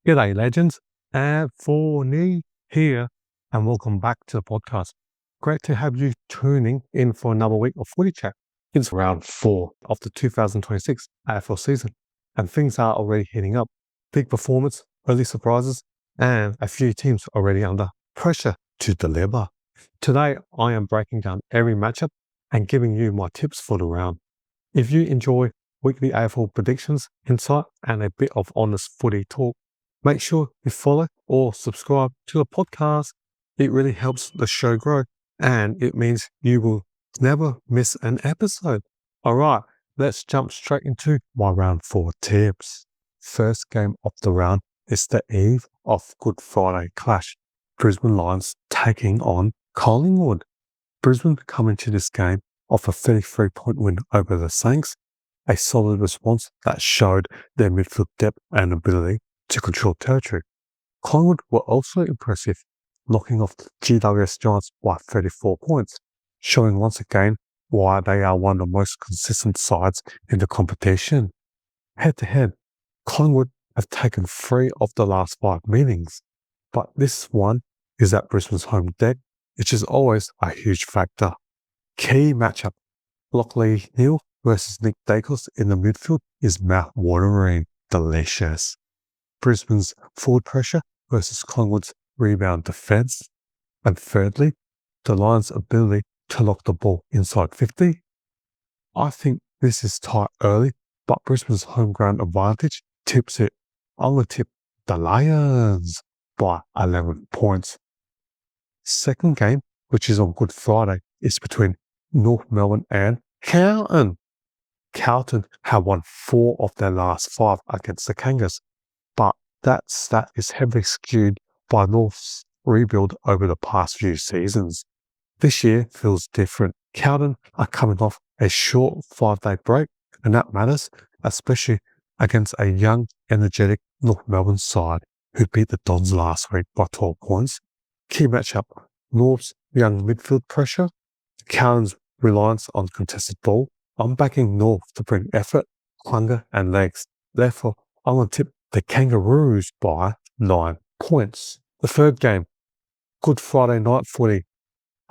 G'day, legends. Anfornee here, and welcome back to the podcast. Great to have you tuning in for another week of Footy Chat. It's round 4 of the 2026 AFL season, and things are already heating up. Big performance, early surprises, and a few teams already under pressure to deliver. Today, I am breaking down every matchup and giving you my tips for the round. If you enjoy weekly AFL predictions, insight, and a bit of honest footy talk, make sure you follow or subscribe to the podcast. It really helps the show grow, and it means you will never miss an episode. All right, let's jump straight into my round 4 tips. First game of the round is the eve of Good Friday clash. Brisbane Lions taking on Collingwood. Brisbane come into this game off a 33-point win over the Saints, a solid response that showed their midfield depth and ability to control territory. Collingwood were also impressive, knocking off the GWS Giants by 34 points, showing once again why they are one of the most consistent sides in the competition. Head-to-head, Collingwood have taken 3 of the last 5 meetings, but this one is at Brisbane's home deck, which is always a huge factor. Key matchup, Lockley Neal versus Nick Dacos in the midfield is mouth-watering delicious. Brisbane's forward pressure versus Collingwood's rebound defence. And thirdly, the Lions' ability to lock the ball inside 50. I think this is tight early, but Brisbane's home ground advantage tips it. I'm going to tip the Lions by 11 points. Second game, which is on Good Friday, is between North Melbourne and Carlton. Carlton have won 4 of their last 5 against the Kangas, but that stat is heavily skewed by North's rebuild over the past few seasons. This year feels different. Carlton are coming off a short 5-day break, and that matters, especially against a young, energetic North Melbourne side who beat the Dons last week by 12 points. Key matchup, North's young midfield pressure, Carlton's reliance on contested ball. I'm backing North to bring effort, hunger and legs. Therefore, I'm going to tip the Kangaroos by 9 points. The third game, Good Friday night footy.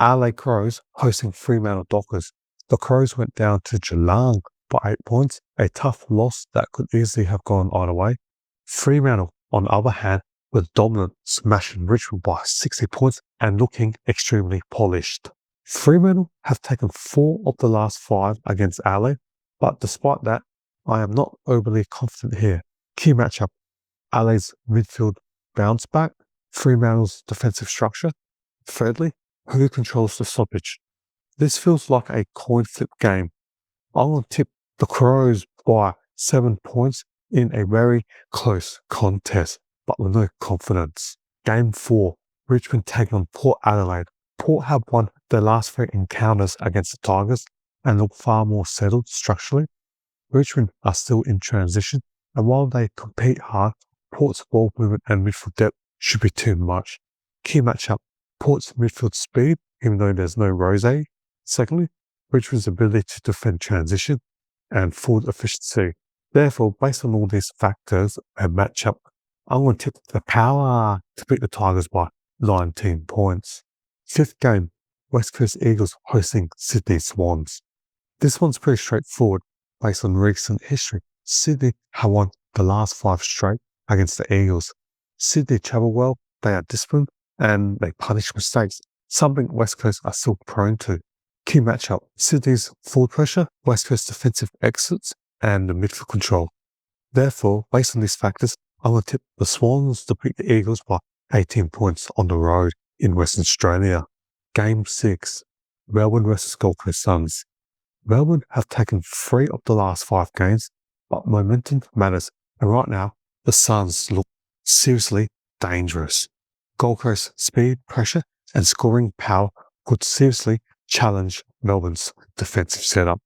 LA Crows hosting Fremantle Dockers. The Crows went down to Geelong by 8 points, a tough loss that could easily have gone either way. Fremantle, on the other hand, were dominant, smashing Richmond by 60 points and looking extremely polished. Fremantle have taken 4 of the last 5 against LA, but despite that, I am not overly confident here. Key matchup, LA's midfield bounce back, Fremantle's defensive structure. Thirdly, who controls the stoppage? This feels like a coin flip game. I will tip the Crows by 7 points in a very close contest, but with no confidence. Game 4, Richmond taking on Port Adelaide. Port have won their last 3 encounters against the Tigers and look far more settled structurally. Richmond are still in transition, and while they compete hard, Port's ball movement and midfield depth should be too much. Key matchup, Port's midfield speed, even though there's no Rose. Secondly, Richmond's ability to defend transition and forward efficiency. Therefore, based on all these factors and matchup, I'm going to tip the power to beat the Tigers by 19 points. Fifth game, West Coast Eagles hosting Sydney Swans. This one's pretty straightforward based on recent history. Sydney have won the last 5 straight against the Eagles. Sydney travel well, they are disciplined, and they punish mistakes, something West Coast are still prone to. Key matchup, Sydney's forward pressure, West Coast defensive exits, and the midfield control. Therefore, based on these factors, I will tip the Swans to beat the Eagles by 18 points on the road in Western Australia. Game 6, Melbourne versus Gold Coast Suns. Melbourne have taken 3 of the last 5 games, but momentum matters, and right now, the Suns look seriously dangerous. Gold Coast speed, pressure, and scoring power could seriously challenge Melbourne's defensive setup.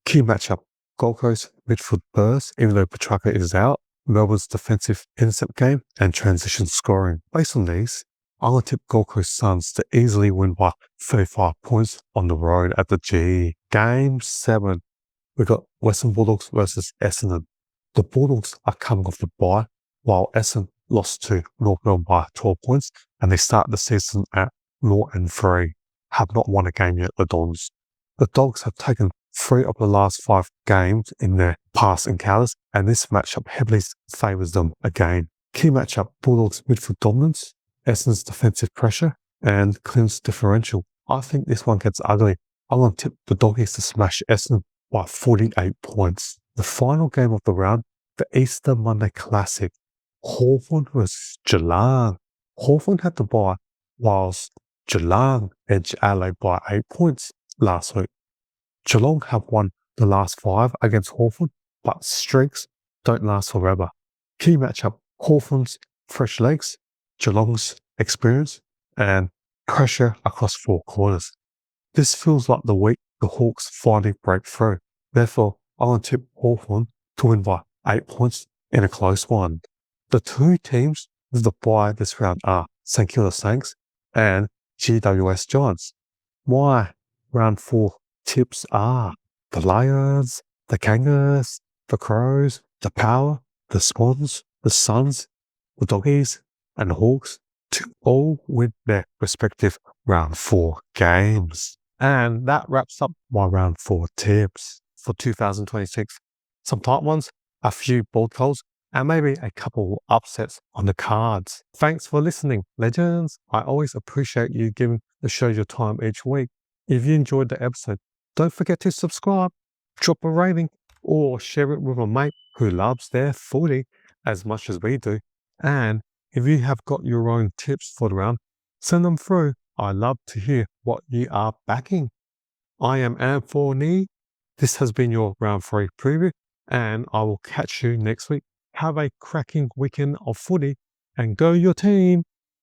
Key matchup, Gold Coast midfield burst, even though Petrarca is out, Melbourne's defensive intercept game, and transition scoring. Based on these, I'm going to tip Gold Coast Suns to easily win by 35 points on the road at the G. Game 7, we got Western Bulldogs versus Essendon. The Bulldogs are coming off the bye, while Essendon lost to North Melbourne by 12 points, and they start the season at 0-3. Have not won a game yet, the Dons. The Dogs have taken 3 of the last 5 games in their past encounters, and this matchup heavily favours them again. Key matchup: Bulldogs midfield dominance, Essendon's defensive pressure, and Clint's differential. I think this one gets ugly. I'm going to tip the Doggies to smash Essendon by 48 points. The final game of the round, the Easter Monday Classic. Hawthorn vs Geelong. Hawthorn had the bye, whilst Geelong edged Adelaide by 8 points last week. Geelong have won the last 5 against Hawthorn, but streaks don't last forever. Key matchup: Hawthorn's fresh legs, Geelong's experience, and pressure across 4 quarters. This feels like the week the Hawks finally break through. Therefore, I want to tip Hawthorn to win by 8 points in a close one. The 2 teams with the bye this round are St Kilda Saints and GWS Giants. My round 4 tips are the Lions, the Kangaroos, the Crows, the Power, the Swans, the Suns, the Doggies, and the Hawks to all win their respective round 4 games. And that wraps up my round 4 tips for 2026. Some tight ones, a few bold calls, and maybe a couple upsets on the cards. Thanks for listening, legends. I always appreciate you giving the show your time each week. If you enjoyed the episode, don't forget to subscribe, drop a rating, or share it with a mate who loves their footy as much as we do. And if you have got your own tips for the round, send them through. I love to hear what you are backing. I am Anfornee. This has been your round 3 preview, and I will catch you next week. Have a cracking weekend of footy, and go your team!